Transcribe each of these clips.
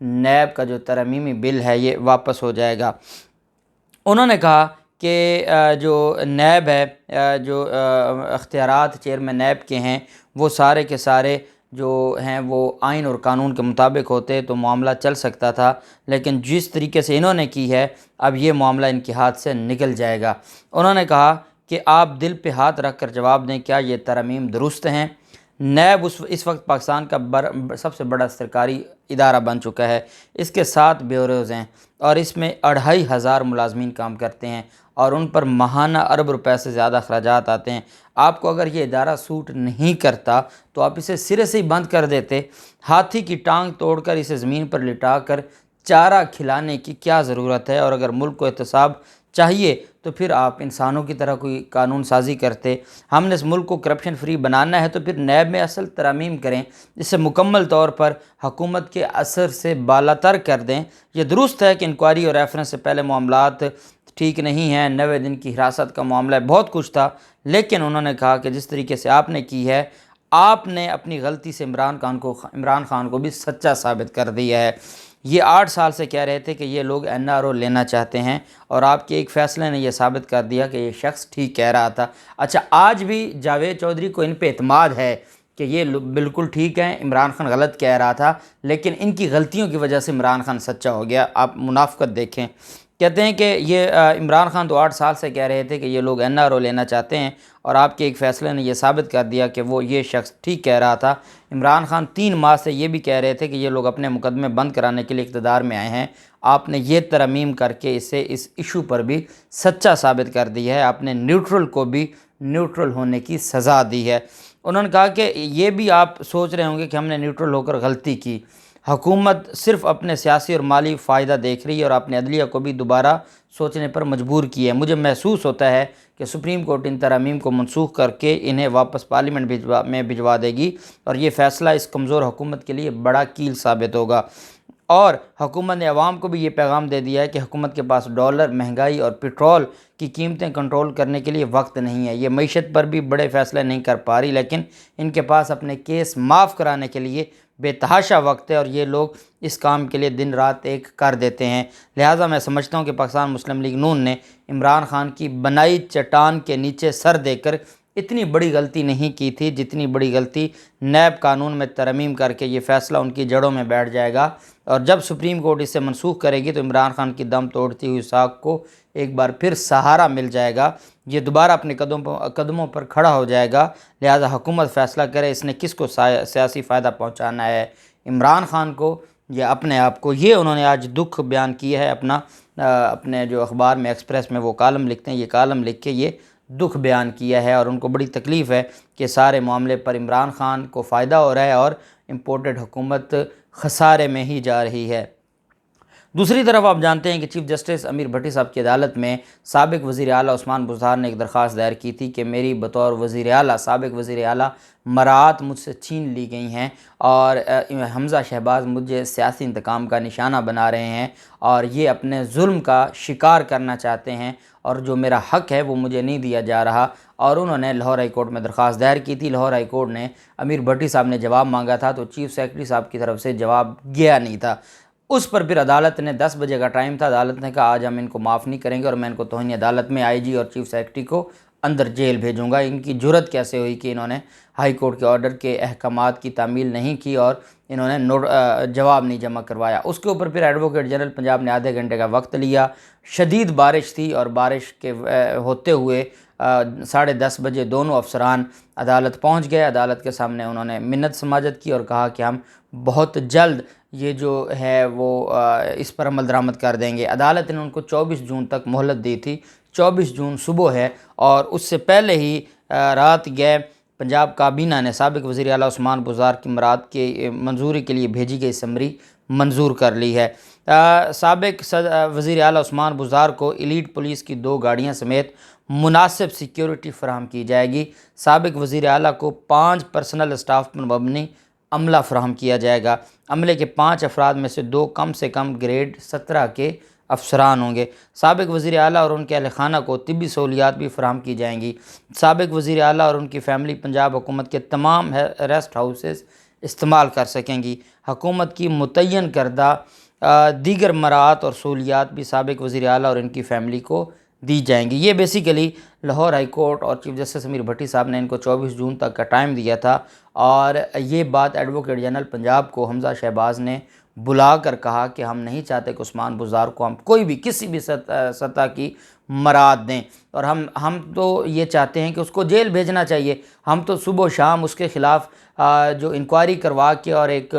NAB کا جو ترمیمی بل ہے یہ واپس ہو جائے گا۔ انہوں نے کہا کہ جو نیب ہے، جو اختیارات چیئرمین نیب کے ہیں وہ سارے کے سارے جو ہیں وہ آئین اور قانون کے مطابق ہوتے تو معاملہ چل سکتا تھا، لیکن جس طریقے سے انہوں نے کی ہے اب یہ معاملہ ان کے ہاتھ سے نکل جائے گا۔ انہوں نے کہا کہ آپ دل پہ ہاتھ رکھ کر جواب دیں، کیا یہ ترامیم درست ہیں؟ نیب اس وقت پاکستان کا سب سے بڑا سرکاری ادارہ بن چکا ہے، اس کے 7 بیوروز ہیں اور اس میں 2500 ملازمین کام کرتے ہیں اور ان پر ماہانہ ارب روپے سے زیادہ اخراجات آتے ہیں۔ آپ کو اگر یہ ادارہ سوٹ نہیں کرتا تو آپ اسے سرے سے ہی بند کر دیتے۔ ہاتھی کی ٹانگ توڑ کر اسے زمین پر لٹا کر چارہ کھلانے کی کیا ضرورت ہے؟ اور اگر ملک کو احتساب چاہیے تو پھر آپ انسانوں کی طرح کوئی قانون سازی کرتے۔ ہم نے اس ملک کو کرپشن فری بنانا ہے تو پھر نیب میں اصل ترامیم کریں، جسے مکمل طور پر حکومت کے اثر سے بالاتر کر دیں۔ یہ درست ہے کہ انکوائری اور ریفرنس سے پہلے معاملات ٹھیک نہیں ہیں، 90 دن کی حراست کا معاملہ ہے، بہت کچھ تھا، لیکن انہوں نے کہا کہ جس طریقے سے آپ نے کی ہے، آپ نے اپنی غلطی سے عمران خان کو بھی سچا ثابت کر دیا ہے۔ یہ 8 سال سے کہہ رہے تھے کہ یہ لوگ NRO لینا چاہتے ہیں اور آپ کے ایک فیصلے نے یہ ثابت کر دیا کہ یہ شخص ٹھیک کہہ رہا تھا۔ اچھا، آج بھی جاوید چودھری کو ان پہ اعتماد ہے کہ یہ بالکل ٹھیک ہیں، عمران خان غلط کہہ رہا تھا، لیکن ان کی غلطیوں کی وجہ سے عمران خان سچا ہو گیا۔ آپ منافقت دیکھیں، کہتے ہیں کہ یہ عمران خان تو 8 سال سے کہہ رہے تھے کہ یہ لوگ NRO لینا چاہتے ہیں اور آپ کے ایک فیصلے نے یہ ثابت کر دیا کہ یہ شخص ٹھیک کہہ رہا تھا۔ عمران خان 3 ماہ سے یہ بھی کہہ رہے تھے کہ یہ لوگ اپنے مقدمے بند کرانے کے لیے اقتدار میں آئے ہیں۔ آپ نے یہ ترمیم کر کے اسے اس ایشو پر بھی سچا ثابت کر دیا ہے، آپ نے نیوٹرل کو بھی نیوٹرل ہونے کی سزا دی ہے۔ انہوں نے کہا کہ یہ بھی آپ سوچ رہے ہوں گے کہ ہم نے نیوٹرل ہو کر غلطی کی، حکومت صرف اپنے سیاسی اور مالی فائدہ دیکھ رہی ہے اور اپنے عدلیہ کو بھی دوبارہ سوچنے پر مجبور کی ہے۔ مجھے محسوس ہوتا ہے کہ سپریم کورٹ ان ترامیم کو منسوخ کر کے انہیں واپس پارلیمنٹ میں بھجوا دے گی اور یہ فیصلہ اس کمزور حکومت کے لیے بڑا کیل ثابت ہوگا۔ اور حکومت نے عوام کو بھی یہ پیغام دے دیا ہے کہ حکومت کے پاس ڈالر، مہنگائی اور پیٹرول کی قیمتیں کنٹرول کرنے کے لیے وقت نہیں ہے۔ یہ معیشت پر بھی بڑے فیصلے نہیں کر پا رہی، لیکن ان کے پاس اپنے کیس معاف کرانے کے لیے بے تحاشا وقت ہے اور یہ لوگ اس کام کے لیے دن رات ایک کر دیتے ہیں۔ لہٰذا میں سمجھتا ہوں کہ پاکستان مسلم لیگ نون نے عمران خان کی بنائی چٹان کے نیچے سر دے کر اتنی بڑی غلطی نہیں کی تھی جتنی بڑی غلطی نیب قانون میں ترمیم کر کے یہ فیصلہ ان کی جڑوں میں بیٹھ جائے گا، اور جب سپریم کورٹ اسے منسوخ کرے گی تو عمران خان کی دم توڑتی ہوئی ساکھ کو ایک بار پھر سہارا مل جائے گا، یہ دوبارہ اپنے قدموں پر کھڑا ہو جائے گا۔ لہٰذا حکومت فیصلہ کرے اس نے کس کو سیاسی فائدہ پہنچانا ہے، عمران خان کو یا اپنے آپ کو۔ یہ انہوں نے آج دکھ بیان کیا ہے اپنے جو اخبار میں ایکسپریس میں وہ کالم لکھتے ہیں، یہ کالم لکھ کے یہ دکھ بیان کیا ہے اور ان کو بڑی تکلیف ہے کہ سارے معاملے پر عمران خان کو فائدہ ہو رہا ہے اور امپورٹڈ حکومت خسارے میں ہی جا رہی ہے۔ دوسری طرف آپ جانتے ہیں کہ چیف جسٹس امیر بھٹی صاحب کی عدالت میں سابق وزیر اعلیٰ عثمان بزدار نے ایک درخواست دائر کی تھی کہ میری بطور وزیر اعلیٰ، سابق وزیر اعلیٰ مراعات مجھ سے چھین لی گئی ہیں اور حمزہ شہباز مجھے سیاسی انتقام کا نشانہ بنا رہے ہیں اور یہ اپنے ظلم کا شکار کرنا چاہتے ہیں اور جو میرا حق ہے وہ مجھے نہیں دیا جا رہا، اور انہوں نے لاہور ہائی کورٹ میں درخواست دائر کی تھی۔ لاہور ہائی کورٹ نے امیر بھٹی صاحب نے جواب مانگا تھا تو چیف سیکرٹری صاحب کی طرف سے جواب گیا نہیں تھا۔ اس پر پھر عدالت نے 10 بجے کا ٹائم تھا، عدالت نے کہا آج ہم ان کو معاف نہیں کریں گے اور میں ان کو توہین عدالت میں IG اور چیف سیکرٹری کو اندر جیل بھیجوں گا۔ ان کی جرت کیسے ہوئی کہ انہوں نے ہائی کورٹ کے آرڈر کے احکامات کی تعمیل نہیں کی اور انہوں نے جواب نہیں جمع کروایا۔ اس کے اوپر پھر ایڈوکیٹ جنرل پنجاب نے آدھے گھنٹے کا وقت لیا، شدید بارش تھی اور بارش کے ہوتے ہوئے 10:30 بجے دونوں افسران عدالت پہنچ گئے۔ عدالت کے سامنے انہوں نے منت سماجت کی اور کہا کہ ہم بہت جلد یہ جو ہے وہ اس پر عمل درآمد کر دیں گے۔ عدالت نے ان کو 24 جون تک مہلت دی تھی، 24 جون صبح ہے اور اس سے پہلے ہی رات گئے پنجاب کابینہ نے سابق وزیر اعلیٰ عثمان بزدار کی برات کی منظوری کے لیے بھیجی گئی سمری منظور کر لی ہے۔ سابق وزیر اعلیٰ عثمان بزدار کو ایلیٹ پولیس کی 2 گاڑیاں سمیت مناسب سیکیورٹی فراہم کی جائے گی۔ سابق وزیر اعلیٰ کو 5 پرسنل اسٹاف پر مبنی عملہ فراہم کیا جائے گا۔ عملے کے 5 افراد میں سے 2 کم سے کم گریڈ 17 کے افسران ہوں گے۔ سابق وزیر اعلیٰ اور ان کے اہل خانہ کو طبی سہولیات بھی فراہم کی جائیں گی۔ سابق وزیر اعلیٰ اور ان کی فیملی پنجاب حکومت کے تمام ریسٹ ہاؤسز استعمال کر سکیں گی۔ حکومت کی متعین کردہ دیگر مراعات اور سہولیات بھی سابق وزیر اعلیٰ اور ان کی فیملی کو دی جائیں گی۔ یہ بیسیکلی لاہور ہائی کورٹ اور چیف جسٹس امیر بھٹی صاحب نے ان کو 24 جون تک کا ٹائم دیا تھا، اور یہ بات ایڈوکیٹ جنرل پنجاب کو حمزہ شہباز نے بلا کر کہا کہ ہم نہیں چاہتے کہ عثمان بزدار کو ہم کوئی بھی کسی بھی سطح کی مراعات دیں، اور ہم تو یہ چاہتے ہیں کہ اس کو جیل بھیجنا چاہیے۔ ہم تو صبح و شام اس کے خلاف جو انکوائری کروا کے اور ایک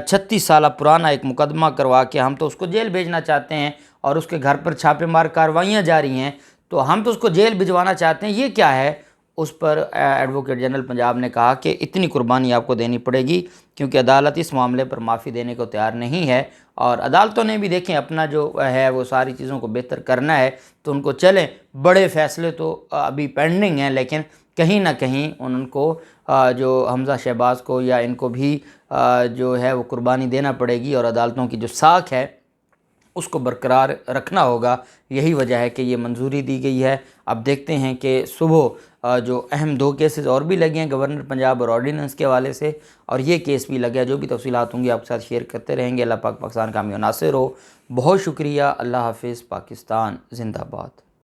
36 سالہ پرانا ایک مقدمہ کروا کے ہم تو اس کو جیل بھیجنا چاہتے ہیں، اور اس کے گھر پر چھاپے مار کارروائیاں جاری ہیں، تو ہم تو اس کو جیل بھجوانا چاہتے ہیں۔ یہ کیا ہے؟ اس پر ایڈوکیٹ جنرل پنجاب نے کہا کہ اتنی قربانی آپ کو دینی پڑے گی، کیونکہ عدالت اس معاملے پر معافی دینے کو تیار نہیں ہے، اور عدالتوں نے بھی دیکھیں اپنا جو ہے وہ ساری چیزوں کو بہتر کرنا ہے، تو ان کو چلیں، بڑے فیصلے تو ابھی پینڈنگ ہیں، لیکن کہیں نہ کہیں ان کو جو حمزہ شہباز کو یا ان کو بھی جو ہے وہ قربانی دینا پڑے گی، اور عدالتوں کی جو ساکھ ہے اس کو برقرار رکھنا ہوگا۔ یہی وجہ ہے کہ یہ منظوری دی گئی ہے۔ اب دیکھتے ہیں کہ صبح جو اہم 2 کیسز اور بھی لگے ہیں گورنر پنجاب اور آرڈیننس کے حوالے سے، اور یہ کیس بھی لگا ہے۔ جو بھی تفصیلات ہوں گی آپ کے ساتھ شیئر کرتے رہیں گے۔ اللہ پاک پاکستان کا حامی و ناصر ہو۔ بہت شکریہ۔ اللہ حافظ۔ پاکستان زندہ باد۔